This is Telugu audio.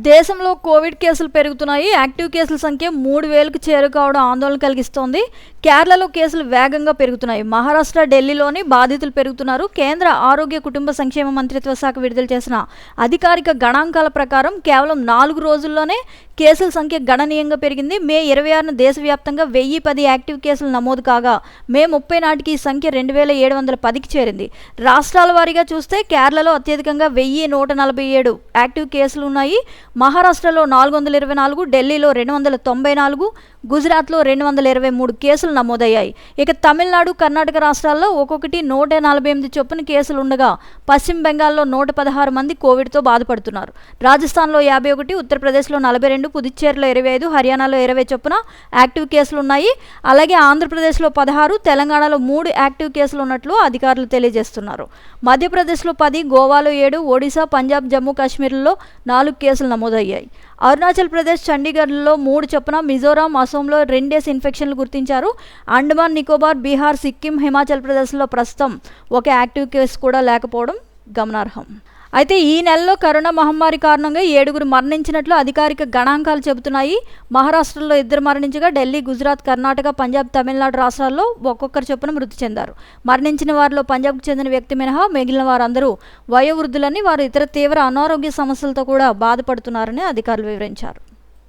దేశంలో కోవిడ్ కేసులు పెరుగుతున్నాయి. యాక్టివ్ కేసుల సంఖ్య 3,000కు చేరుకోవడం ఆందోళన కలిగిస్తోంది. కేరళలో కేసులు వేగంగా పెరుగుతున్నాయి. మహారాష్ట్ర, ఢిల్లీలోని బాధితులు పెరుగుతున్నారు. కేంద్ర ఆరోగ్య కుటుంబ సంక్షేమ మంత్రిత్వ శాఖ విడుదల చేసిన అధికారిక గణాంకాల ప్రకారం కేవలం 4 రోజుల్లోనే కేసుల సంఖ్య గణనీయంగా పెరిగింది. మే 26న దేశవ్యాప్తంగా 1010 యాక్టివ్ కేసులు నమోదు కాగా మే 30 నాటికి ఈ సంఖ్య 2,710కి చేరింది. రాష్ట్రాల వారీగా చూస్తే కేరళలో అత్యధికంగా 1,147 యాక్టివ్ కేసులు ఉన్నాయి. మహారాష్ట్రలో 424, ఢిల్లీలో 294, గుజరాత్లో 223 కేసులు నమోదయ్యాయి. ఇక తమిళనాడు, కర్ణాటక రాష్ట్రాల్లో ఒక్కొక్కటి 148 చొప్పున కేసులు ఉండగా పశ్చిమ బెంగాల్లో 116 మంది కోవిడ్తో బాధపడుతున్నారు. రాజస్థాన్లో 51, ఉత్తరప్రదేశ్లో 42, పుదుచ్చేరిలో 25, హర్యానాలో 20 చొప్పున యాక్టివ్ కేసులు ఉన్నాయి. అలాగే ఆంధ్రప్రదేశ్లో 16, తెలంగాణలో 3 యాక్టివ్ కేసులు ఉన్నట్లు అధికారులు తెలియజేస్తున్నారు. మధ్యప్రదేశ్లో 10, గోవాలో 7, ఒడిశా, పంజాబ్, జమ్మూ కాశ్మీర్లలో 4 కేసులు నమోదయ్యాయి. అరుణాచల్ ప్రదేశ్, చండీగఢ్లో 3 చొప్పున, మిజోరాం, అసోంలో 2 ఇన్ఫెక్షన్లు గుర్తించారు. అండమాన్, నికోబార్, బీహార్, సిక్కిం, హిమాచల్ ప్రదేశ్లో ప్రస్తుతం ఒక యాక్టివ్ కేసు కూడా లేకపోవడం గమనార్హం. అయితే ఈ నెలలో కరోనా మహమ్మారి కారణంగా 7 మరణించినట్లు అధికారిక గణాంకాలు చెబుతున్నాయి. మహారాష్ట్రలో 2 మరణించగా ఢిల్లీ, గుజరాత్, కర్ణాటక, పంజాబ్, తమిళనాడు రాష్ట్రాల్లో ఒక్కొక్కరు చొప్పున మృతి చెందారు. మరణించిన వారిలో పంజాబ్కు చెందిన వ్యక్తి మినహా మిగిలిన వారందరూ వయోవృద్ధులని, వారు ఇతర తీవ్ర అనారోగ్య సమస్యలతో కూడా బాధపడుతున్నారని అధికారులు వివరించారు.